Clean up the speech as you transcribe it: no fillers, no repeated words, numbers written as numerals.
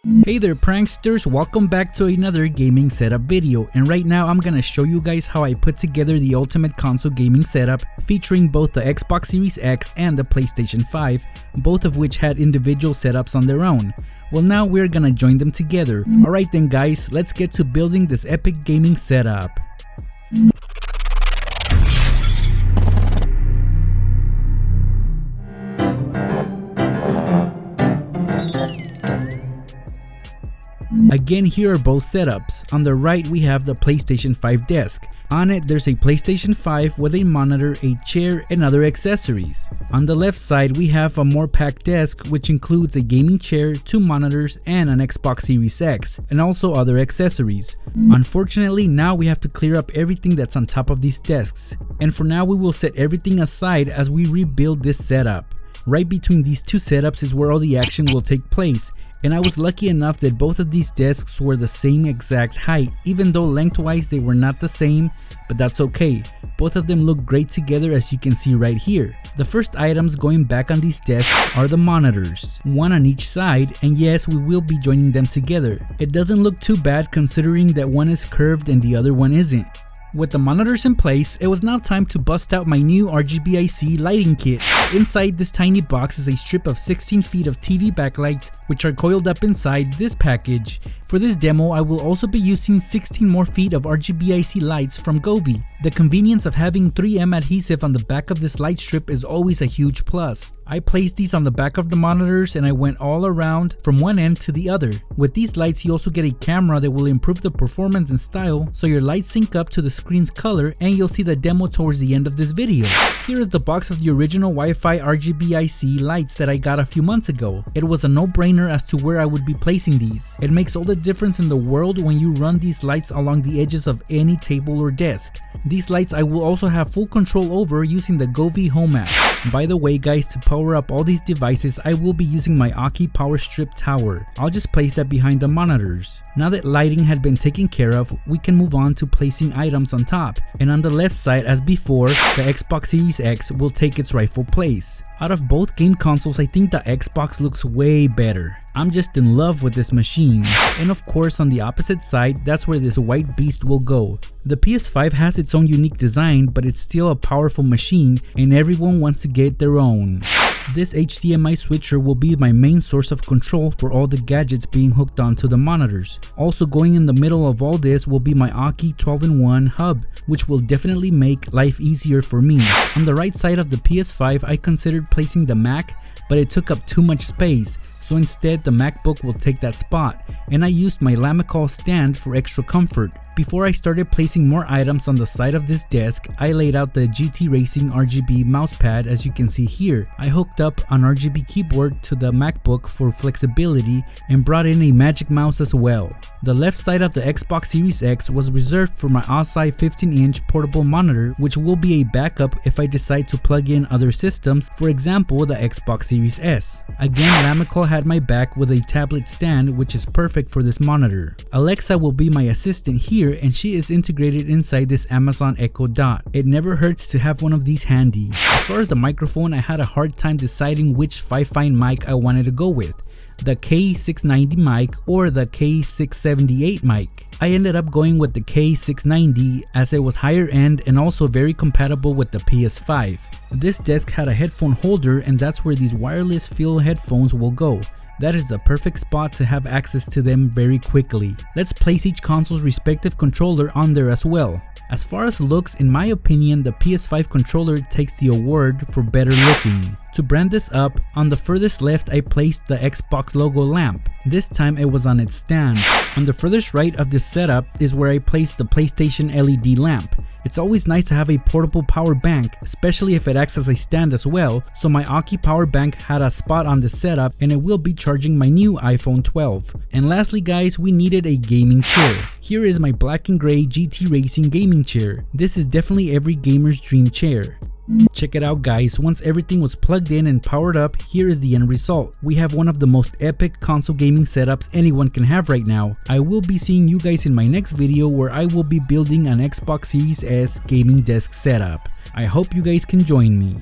Hey there pranksters, welcome back to another gaming setup video, and right now I'm gonna show you guys how I put together the ultimate console gaming setup featuring both the Xbox Series X and the PlayStation 5, both of which had individual setups on their own. Well, now we're gonna join them together. Alright then guys, let's get to building this epic gaming setup. Again, here are both setups. On the right we have the PlayStation 5 desk. On it there's a PlayStation 5 with a monitor, a chair, and other accessories. On the left side we have a more packed desk which includes a gaming chair, 2 monitors, and an Xbox Series X, and also other accessories. Unfortunately, now we have to clear up everything that's on top of these desks. And for now we will set everything aside as we rebuild this setup. Right between these two setups is where all the action will take place, and I was lucky enough that both of these desks were the same exact height, even though lengthwise they were not the same, but that's okay. Both of them look great together, as you can see right here. The first items going back on these desks are the monitors, one on each side, and yes, we will be joining them together. It doesn't look too bad considering that one is curved and the other one isn't. With the monitors in place, it was now time to bust out my new RGBIC lighting kit. Inside this tiny box is a strip of 16 feet of TV backlights which are coiled up inside this package. For this demo, I will also be using 16 more feet of RGBIC lights from Govee. The convenience of having 3M adhesive on the back of this light strip is always a huge plus. I placed these on the back of the monitors and I went all around from one end to the other. With these lights you also get a camera that will improve the performance and style, so your lights sync up to the screen's color, and you'll see the demo towards the end of this video. Here is the box of the original Wi-Fi RGBIC lights that I got a few months ago. It was a no-brainer as to where I would be placing these. It makes all the difference in the world when you run these lights along the edges of any table or desk. These lights I will also have full control over using the Govee Home app. By the way guys, to power up all these devices I will be using my AUKEY Power Strip Tower. I'll just place that behind the monitors. Now that lighting had been taken care of, we can move on to placing items on top. And on the left side, as before, the Xbox Series X will take its rightful place. Out of both game consoles, I think the Xbox looks way better. I'm just in love with this machine. And of course, on the opposite side, that's where this white beast will go. The PS5 has its own unique design, but it's still a powerful machine and everyone wants to get their own. This HDMI switcher will be my main source of control for all the gadgets being hooked onto the monitors. Also going in the middle of all this will be my AUKEY 12-in-1 hub, which will definitely make life easier for me. On the right side of the PS5, I considered placing the Mac, but it took up too much space, so instead the MacBook will take that spot, and I used my Lamicall stand for extra comfort. Before I started placing more items on the side of this desk, I laid out the GT Racing RGB mousepad, as you can see here. I hooked up an RGB keyboard to the MacBook for flexibility and brought in a Magic Mouse as well. The left side of the Xbox Series X was reserved for my AUKEY 15-inch portable monitor, which will be a backup if I decide to plug in other systems, for example the Xbox Series S. Again, Lamicall had my back with a tablet stand, which is perfect for this monitor. Alexa will be my assistant here, and she is integrated inside this Amazon Echo Dot. It never hurts to have one of these handy. As far as the microphone, I had a hard time deciding which Fifine mic I wanted to go with, the K690 mic or the K678 mic. I ended up going with the K690 as it was higher end and also very compatible with the PS5. This desk had a headphone holder, and that's where these wireless FILL headphones will go. That is the perfect spot to have access to them very quickly. Let's place each console's respective controller on there as well. As far as looks, in my opinion, the PS5 controller takes the award for better looking. To brand this up, on the furthest left I placed the Xbox logo lamp. This time it was on its stand. On the furthest right of this setup is where I placed the PlayStation LED lamp. It's always nice to have a portable power bank, especially if it acts as a stand as well, so my AUKEY power bank had a spot on this setup and it will be charging my new iPhone 12. And lastly guys, we needed a gaming chair. Here is my black and gray GT Racing gaming chair. This is definitely every gamer's dream chair. Check it out guys, once everything was plugged in and powered up, here is the end result. We have one of the most epic console gaming setups anyone can have right now. I will be seeing you guys in my next video where I will be building an Xbox Series S gaming desk setup. I hope you guys can join me.